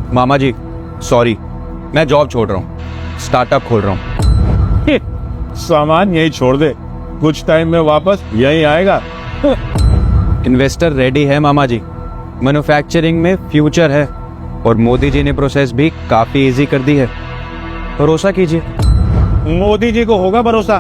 मामा जी sorry, मैं job छोड़ रहा हूँ, स्टार्टअप खोल रहा हूँ। सामान यही छोड़ दे, कुछ टाइम में वापस यही आएगा। इन्वेस्टर रेडी है मामा जी, मैन्युफैक्चरिंग में फ्यूचर है और मोदी जी ने प्रोसेस भी काफी इजी कर दी है, भरोसा कीजिए। मोदी जी को होगा भरोसा,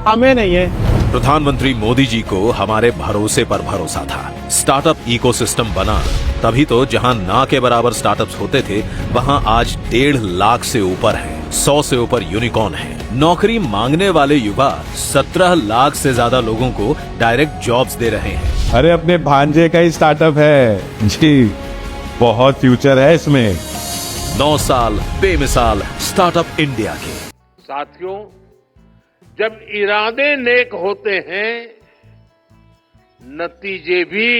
हमें नहीं है। प्रधानमंत्री मोदी जी को हमारे भरोसे पर भरोसा था। स्टार्टअप इकोसिस्टम बना तभी तो जहां ना के बराबर स्टार्टअप्स होते थे वहां आज 1.5 लाख से ऊपर है, 100 से ऊपर यूनिकॉर्न है। नौकरी मांगने वाले युवा 17 लाख से ज्यादा लोगों को डायरेक्ट जॉब्स दे रहे हैं। अरे अपने भांजे का ही स्टार्टअप है जी, बहुत फ्यूचर है इसमें। 9 साल बेमिसाल स्टार्टअप इंडिया के। साथियों, जब इरादे नेक होते हैं नतीजे भी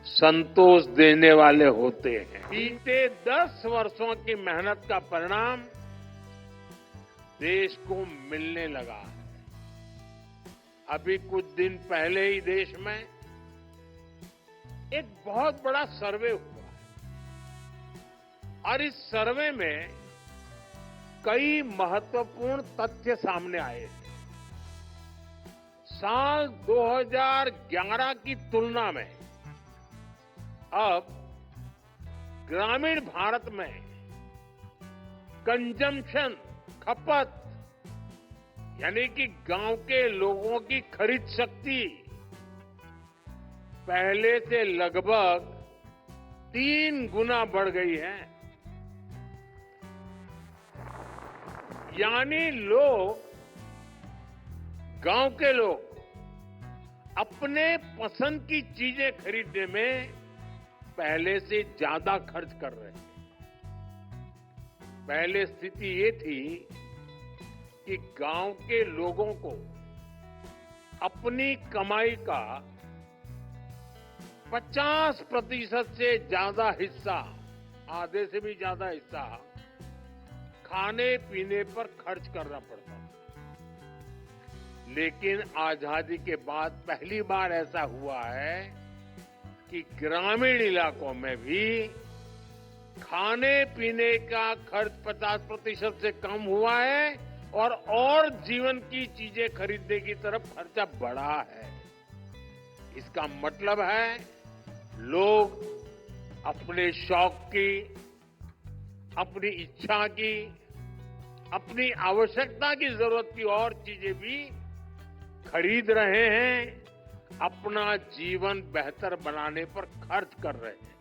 संतोष देने वाले होते हैं। बीते 10 वर्षों की मेहनत का परिणाम देश को मिलने लगा है। अभी कुछ दिन पहले ही देश में एक बहुत बड़ा सर्वे हुआ है और इस सर्वे में कई महत्वपूर्ण तथ्य सामने आए हैं। साल 2011 की तुलना में अब ग्रामीण भारत में कंजम्पशन, खपत, यानी कि गांव के लोगों की खरीद शक्ति पहले से लगभग 3 गुना बढ़ गई है। यानी लोग, गांव के लोग अपने पसंद की चीजें खरीदने में पहले से ज्यादा खर्च कर रहे हैं। पहले स्थिति ये थी कि गांव के लोगों को अपनी कमाई का 50% से ज्यादा हिस्सा, आधे से भी ज्यादा हिस्सा खाने पीने पर खर्च करना पड़ता है। लेकिन आजादी के बाद पहली बार ऐसा हुआ है कि ग्रामीण इलाकों में भी खाने पीने का खर्च 50% से कम हुआ है और जीवन की चीजें खरीदने की तरफ खर्चा बढ़ा है। इसका मतलब है लोग अपने शौक की, अपनी इच्छा की, अपनी आवश्यकता की जरूरत की और चीजें भी खरीद रहे हैं, अपना जीवन बेहतर बनाने पर खर्च कर रहे हैं।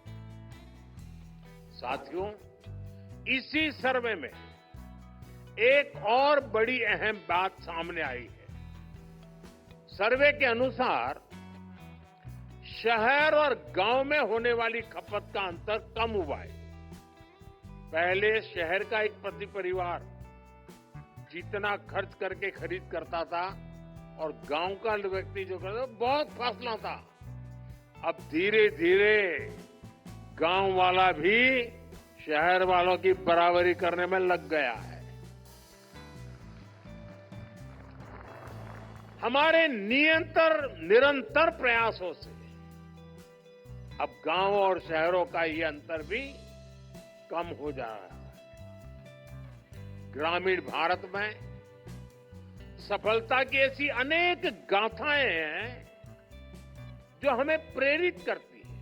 साथियों, इसी सर्वे में एक और बड़ी अहम बात सामने आई है। सर्वे के अनुसार शहर और गांव में होने वाली खपत का अंतर कम हुआ है। पहले शहर का एक प्रति परिवार जितना खर्च करके खरीद करता था और गांव का व्यक्ति जो करता था, बहुत फासला था। अब धीरे धीरे गांव वाला भी शहर वालों की बराबरी करने में लग गया है। हमारे निरंतर प्रयासों से अब गांव और शहरों का ये अंतर भी कम हो जा रहा है। ग्रामीण भारत में सफलता की ऐसी अनेक गाथाएं हैं जो हमें प्रेरित करती हैं।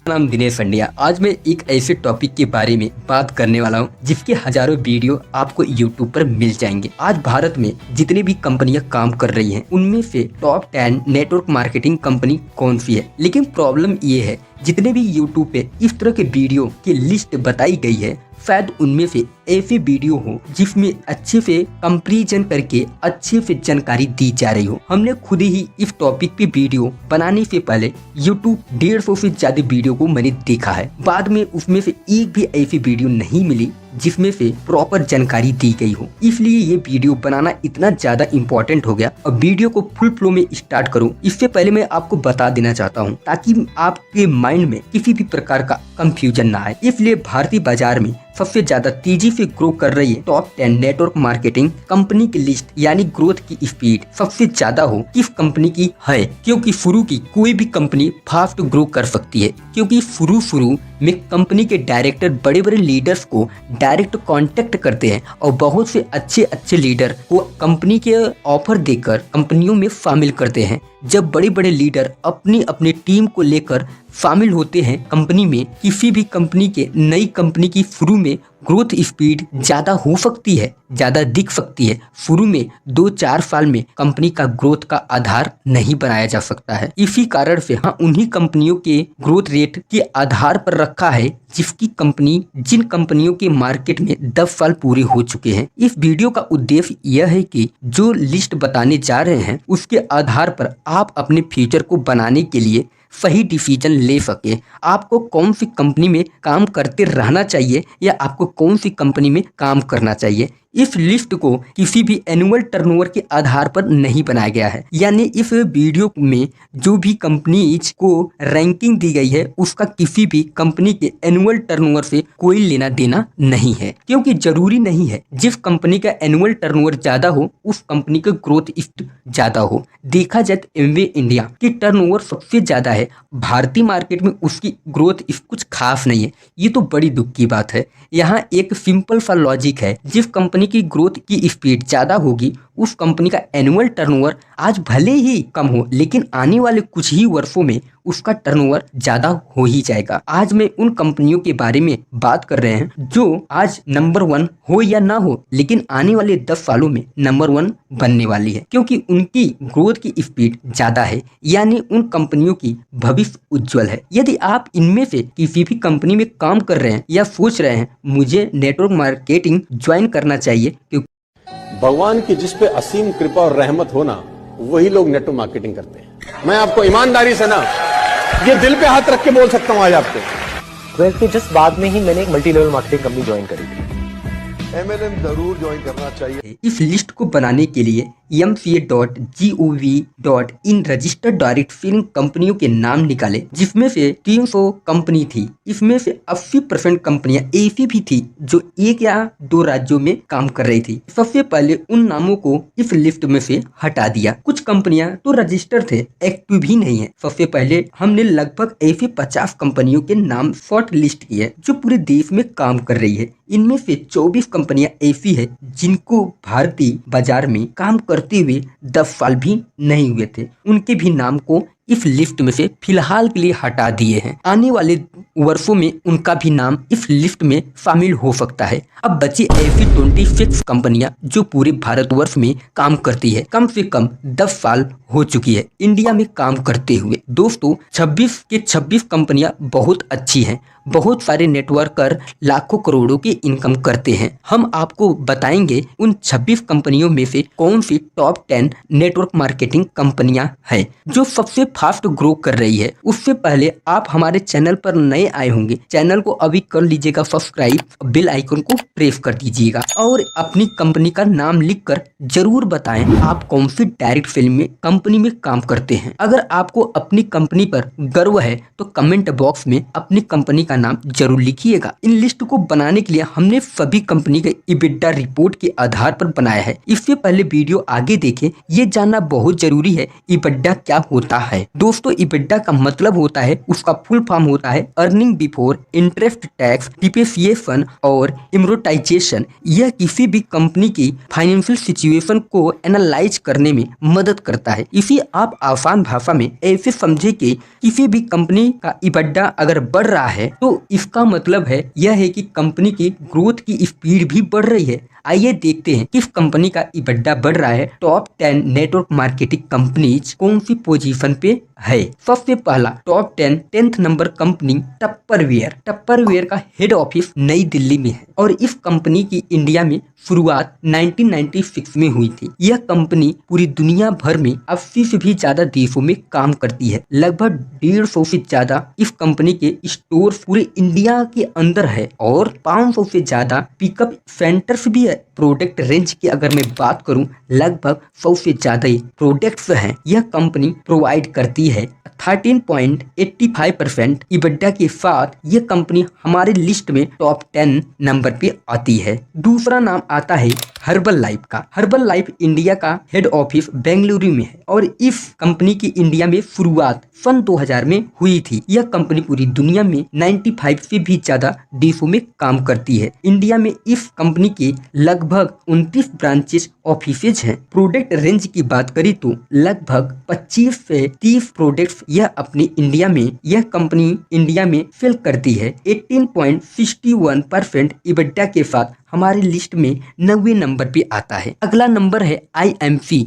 मेरा नाम दिनेश संडिया। आज मैं एक ऐसे टॉपिक के बारे में बात करने वाला हूँ जिसके हजारों वीडियो आपको YouTube पर मिल जाएंगे। आज भारत में जितनी भी कंपनियां काम कर रही हैं, उनमें से टॉप 10 नेटवर्क मार्केटिंग कंपनी कौन सी है। लेकिन प्रॉब्लम ये है, जितने भी YouTube पे इस तरह के वीडियो की लिस्ट बताई गई है, शायद उनमें से ऐसे वीडियो हो जिसमें अच्छे से कंपैरिजन करके अच्छे से जानकारी दी जा रही हो। हमने खुद ही इस टॉपिक पे वीडियो बनाने से पहले YouTube 150 से ज्यादा वीडियो को मैंने देखा है। बाद में उसमें से एक भी ऐसी वीडियो नहीं मिली जिसमें से प्रॉपर जानकारी दी गई हो। इसलिए ये वीडियो बनाना इतना ज्यादा इम्पोर्टेंट हो गया। और वीडियो को फुल फ्लो में स्टार्ट करूं इससे पहले मैं आपको बता देना चाहता हूं, ताकि आपके माइंड में किसी भी प्रकार का कंफ्यूजन ना आए। इसलिए भारतीय बाजार में सबसे ज्यादा तेजी से ग्रो कर रही है टॉप 10 नेटवर्क मार्केटिंग कंपनी की लिस्ट यानी ग्रोथ की स्पीड सबसे ज्यादा हो किस कंपनी की है, क्योंकि शुरू की कोई भी कंपनी फास्ट ग्रो कर सकती है, क्योंकि शुरू में कंपनी के डायरेक्टर बड़े बड़े लीडर्स को डायरेक्ट कांटेक्ट करते हैं और बहुत से अच्छे लीडर को कंपनी के ऑफर देकर कंपनियों में शामिल करते हैं। जब बड़े बड़े लीडर अपनी टीम को लेकर शामिल होते हैं कंपनी में, किसी भी कंपनी के नई कंपनी की शुरू में ग्रोथ स्पीड ज्यादा हो सकती है, ज्यादा दिख सकती है। शुरू में 2-4 साल में कंपनी का ग्रोथ का आधार नहीं बनाया जा सकता है। इसी कारण से उन्हीं कंपनियों के ग्रोथ रेट के आधार पर रखा है जिन कंपनियों के मार्केट में 10 साल पूरे हो चुके हैं। इस वीडियो का उद्देश्य यह है कि जो लिस्ट बताने जा रहे हैं उसके आधार पर आप अपने फ्यूचर को बनाने के लिए सही डिसीजन ले सके। आपको कौन सी कंपनी में काम करते रहना चाहिए या आपको कौन सी कंपनी में काम करना चाहिए। इस लिस्ट को किसी भी एनुअल टर्नओवर के आधार पर नहीं बनाया गया है, यानी इस वीडियो में जो भी कंपनीज को रैंकिंग दी गई है उसका किसी भी कंपनी के एनुअल टर्नओवर से कोई लेना देना नहीं है, क्योंकि जरूरी नहीं है जिस कंपनी का एनुअल टर्नओवर ज्यादा हो उस कंपनी का ग्रोथ ज्यादा हो। देखा जाए तो एमवे इंडिया की टर्नओवर सबसे ज्यादा है, भारतीय मार्केट में उसकी ग्रोथ कुछ खास नहीं है। ये तो बड़ी दुख की बात है। यहाँ एक सिंपल सा लॉजिक है, जिस कंपनी की ग्रोथ की स्पीड ज्यादा होगी उस कंपनी का एनुअल टर्नओवर आज भले ही कम हो लेकिन आने वाले कुछ ही वर्षों में उसका टर्नओवर ज्यादा हो ही जाएगा। आज मैं उन कंपनियों के बारे में बात कर रहे हैं जो आज नंबर 1 हो या ना हो लेकिन आने वाले 10 सालों में नंबर 1 बनने वाली है, क्योंकि उनकी ग्रोथ की स्पीड ज्यादा है, यानी उन कंपनियों की भविष्य उज्जवल है। यदि आप इनमें से किसी भी कंपनी में काम कर रहे हैं या सोच रहे हैं मुझे नेटवर्क मार्केटिंग ज्वाइन करना चाहिए, क्योंकि भगवान की जिस पे असीम कृपा और रहमत हो ना, वही लोग नेटवर्क मार्केटिंग करते हैं। मैं आपको ईमानदारी से ना ये दिल पे हाथ रख के बोल सकता हूं आज आपको। 12th के जस्ट बाद में ही मैंने एक multi level marketing company join करी थी। MLM जरूर ज्वाइन करना चाहिए। इस लिस्ट को बनाने के लिए mca.gov.in रजिस्टर्ड डायरेक्ट सेलिंग कंपनियों के नाम निकाले, जिसमें से 300 कंपनी थी। इसमें से 80% कंपनियां ऐसी भी थी जो 1 या 2 राज्यों में काम कर रही थी। सबसे पहले उन नामों को इस लिस्ट में से हटा दिया। कुछ कंपनियां तो रजिस्टर्ड थे, एक्टिव भी नहीं है। सबसे पहले हमने लगभग ऐसी 50 कंपनियों के नाम शॉर्ट लिस्ट किए जो पूरे देश में काम कर रही है। इनमें से 24 कंपनियां ऐसी है जिनको भारतीय बाजार में काम करते हुए 10 साल भी नहीं हुए थे। उनके भी नाम को इस लिस्ट में से फिलहाल के लिए हटा दिए हैं। आने वाले वर्षों में उनका भी नाम इस लिस्ट में शामिल हो सकता है। अब बची ऐसी 26 कंपनियां जो पूरे भारतवर्ष में काम करती है, कम से कम 10 साल हो चुकी है इंडिया में काम करते हुए। दोस्तों 26 के 26 कंपनियां बहुत अच्छी हैं। बहुत सारे नेटवर्कर लाखों करोड़ों की इनकम करते हैं। हम आपको बताएंगे उन 26 कंपनियों में से कौन सी टॉप 10 नेटवर्क मार्केटिंग कंपनियां हैं जो सबसे फास्ट ग्रो कर रही है। उससे पहले आप हमारे चैनल पर नए आए होंगे, चैनल को अभी कर लीजिएगा सब्सक्राइब, बेल आइकन को प्रेस कर दीजिएगा और अपनी कंपनी का नाम लिखकर जरूर बताएं आप कौन सी डायरेक्ट सेलिंग में कंपनी में काम करते हैं। अगर आपको अपनी कंपनी पर गर्व है तो कमेंट बॉक्स में अपनी कंपनी का नाम जरूर लिखिएगा। इन लिस्ट को बनाने के लिए हमने सभी कंपनी के इबिडा रिपोर्ट के आधार पर बनाया है। इससे पहले वीडियो आगे देखें, ये जानना बहुत जरूरी है इबिडा क्या होता है। दोस्तों इबिडा का मतलब होता है, उसका फुल फॉर्म होता है earning before interest tax depreciation और एमोर्टाइजेशन। यह किसी भी कंपनी की फाइनेंशियल सिचुएशन को एनालाइज करने में मदद करता है। इसी आप आसान भाषा में ऐसे समझे कि किसी भी कंपनी का इबिडा अगर बढ़ रहा है तो इसका मतलब है यह है कि कंपनी की ग्रोथ की स्पीड भी बढ़ रही है। आइए देखते हैं किस कंपनी का इबिडा बढ़ रहा है। टॉप 10 नेटवर्क मार्केटिंग कंपनीज कौन सी पोजीशन पे है। सबसे पहला टॉप 10th नंबर कंपनी टप्परवेयर। टप्परवेयर का हेड ऑफिस नई दिल्ली में है और इस कंपनी की इंडिया में शुरुआत 1996 में हुई थी। यह कंपनी पूरी दुनिया भर में 80 से भी ज्यादा देशों में काम करती है। लगभग 150 से ज्यादा इस कंपनी के स्टोर पूरे इंडिया के अंदर है और 500 से ज्यादा पिकअप सेंटर्स भी है। प्रोडक्ट रेंज की अगर मैं बात करूं लगभग 100 से ज्यादा प्रोडक्ट्स हैं। यह कंपनी प्रोवाइड करती है 13.85% EBITDA के साथ ये कंपनी हमारे लिस्ट में टॉप 10 नंबर पे आती है। दूसरा नाम आता है हर्बल लाइफ का। हर्बल लाइफ इंडिया का हेड ऑफिस बेंगलुरु में है और इस कंपनी की इंडिया में शुरुआत सन 2000 में हुई थी। यह कंपनी पूरी दुनिया में 95 से भी ज्यादा देशों में काम करती है। इंडिया में इस कंपनी के लगभग 29 ब्रांचेस ऑफिसेज हैं। प्रोडक्ट रेंज की बात करें तो लगभग 25 से 30 प्रोडक्ट्स यह कंपनी इंडिया में सेल करती है। 18.61% EBITDA के साथ हमारे लिस्ट में 90 नंबर पे आता है। अगला नंबर है IMC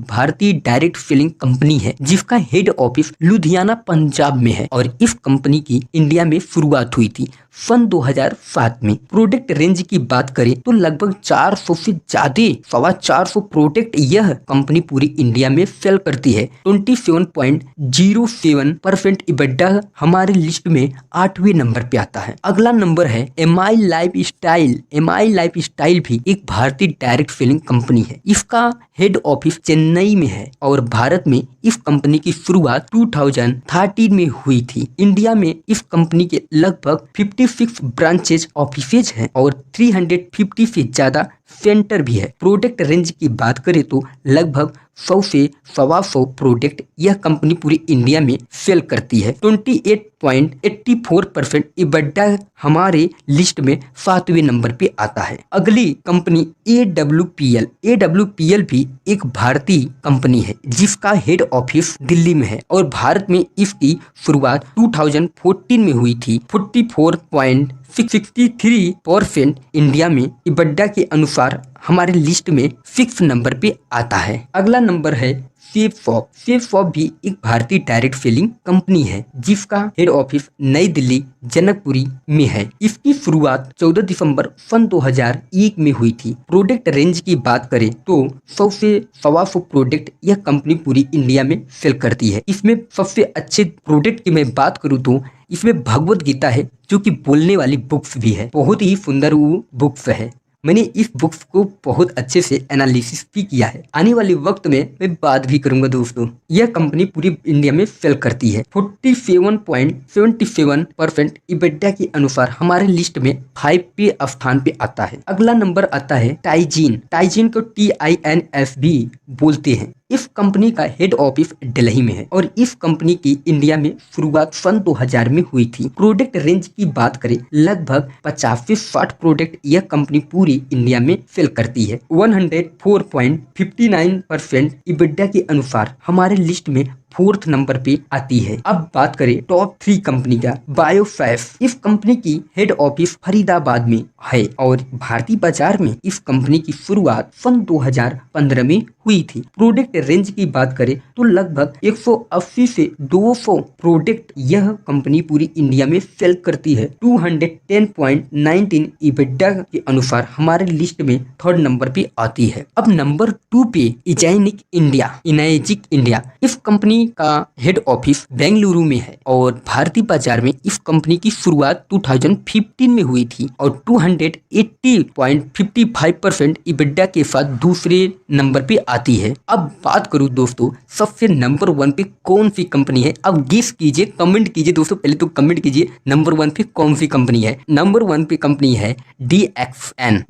भारतीय डायरेक्ट सेलिंग कंपनी है जिसका हेड ऑफिस लुधियाना पंजाब में है और इस कंपनी की इंडिया में शुरुआत हुई थी सन 2007 में। प्रोडक्ट रेंज की बात करें तो लगभग 400 से ज्यादा 450 प्रोडक्ट यह कंपनी पूरी इंडिया में सेल करती है। 27.07% EBITDA हमारे लिस्ट में 8वें नंबर पे आता है। अगला नंबर है MI लाइफस्टाइल। MI लाइफस्टाइल भी एक भारतीय डायरेक्ट सेलिंग कंपनी है। इसका हेड ऑफिस चेन्नई में है और भारत में इस कंपनी की शुरुआत 2013 में हुई थी। इंडिया में इस कंपनी के लगभग 56 ब्रांचेज ऑफिसेज हैं और 350 से ज्यादा सेंटर भी है। प्रोडक्ट रेंज की बात करें तो लगभग 100 से 125 प्रोडक्ट यह कंपनी पूरी इंडिया में सेल करती है। 28.84% EBITDA हमारे लिस्ट में 7वें नंबर पे आता है। अगली कंपनी AWPL भी एक भारतीय कंपनी है जिसका हेड ऑफिस दिल्ली में है और भारत में इसकी शुरुआत 2014 में हुई थी। 44.63% इंडिया में EBITDA के अनुसार हमारे लिस्ट में 6 नंबर पे आता है। अगला नंबर है सेफ भी एक भारतीय डायरेक्ट सेलिंग कंपनी है जिसका हेड ऑफिस नई दिल्ली जनकपुरी में है। इसकी शुरुआत 14 दिसंबर सन 2001 में हुई थी। प्रोडक्ट रेंज की बात करें तो 100 से 125 प्रोडक्ट यह कंपनी पूरी इंडिया में सेल करती है। इसमें सबसे अच्छे प्रोडक्ट की मैं बात करूँ तो इसमें भगवत गीता है जो कि बोलने वाली बुक्स भी है। बहुत ही सुंदर वो बुक्स है। मैंने इस बुक्स को बहुत अच्छे से एनालिसिस भी किया है। आने वाले वक्त में मैं बात भी करूंगा दोस्तों। यह कंपनी पूरी इंडिया में सेल करती है। 47.77% EBITDA के अनुसार हमारे लिस्ट में 5वें स्थान पे आता है। अगला नंबर आता है टाइजीन को TINS भी बोलते हैं। इस कंपनी का हेड ऑफिस दिल्ली में है और इस कंपनी की इंडिया में शुरुआत सन 2000 में हुई थी। प्रोडक्ट रेंज की बात करें लगभग 50 से 60 प्रोडक्ट यह कंपनी पूरी इंडिया में सेल करती है। 104.59% EBITDA के अनुसार हमारे लिस्ट में 4th नंबर पे आती है। अब बात करें टॉप 3 कंपनी का। बायोफैस इस कंपनी की हेड ऑफिस फरीदाबाद में है और भारतीय बाजार में इस कंपनी की शुरुआत सन 2015 में हुई थी। प्रोडक्ट रेंज की बात करें तो लगभग 180 से 200 प्रोडक्ट यह कंपनी पूरी इंडिया में सेल करती है। 210.19 EBITDA के अनुसार हमारे लिस्ट में 3rd नंबर पे आती है। अब नंबर 2 पे इनैजिक इंडिया। इस कंपनी का हेड ऑफिस बेंगलुरु में है और भारतीय बाजार में इस कंपनी की शुरुआत 2015 में हुई थी और 280.55% EBITDA के साथ दूसरे नंबर पे आती है। अब बात करूं दोस्तों सबसे नंबर 1 पे कौन सी कंपनी है। अब गेस कीजिए, कमेंट कीजिए दोस्तों। पहले तो कमेंट कीजिए नंबर 1 पे कौन सी कंपनी है। नंबर 1 पे कंपनी है DXN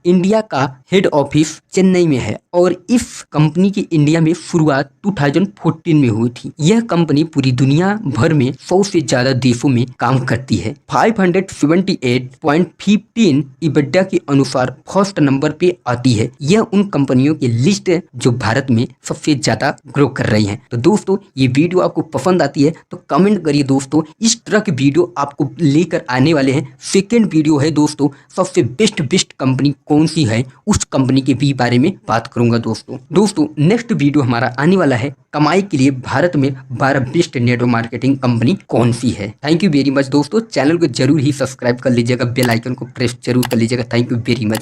इंडिया का हेड ऑफिस चेन्नई में है और इस कंपनी की इंडिया में शुरुआत 2014 में हुई थी। यह कंपनी पूरी दुनिया भर में 100 से ज्यादा देशों में काम करती है। 578.15 EBITDA के अनुसार 1st नंबर पे आती है। यह उन कंपनियों की लिस्ट है जो भारत में सबसे ज्यादा ग्रो कर रही हैं। तो दोस्तों ये वीडियो आपको पसंद आती है तो कमेंट करिए दोस्तों। इस तरह की वीडियो आपको लेकर आने वाले हैं। सेकेंड वीडियो है दोस्तों सबसे बेस्ट कंपनी कौन सी है, उस कंपनी के भी बारे में बात करूंगा दोस्तों नेक्स्ट वीडियो हमारा आने वाला है कमाई के लिए भारत में 12 बेस्ट नेटवर्क मार्केटिंग कंपनी कौन सी है। थैंक यू वेरी मच दोस्तों। चैनल को जरूर ही सब्सक्राइब कर लीजिएगा, बेल आइकन को प्रेस जरूर कर लीजिएगा। Thank you very much.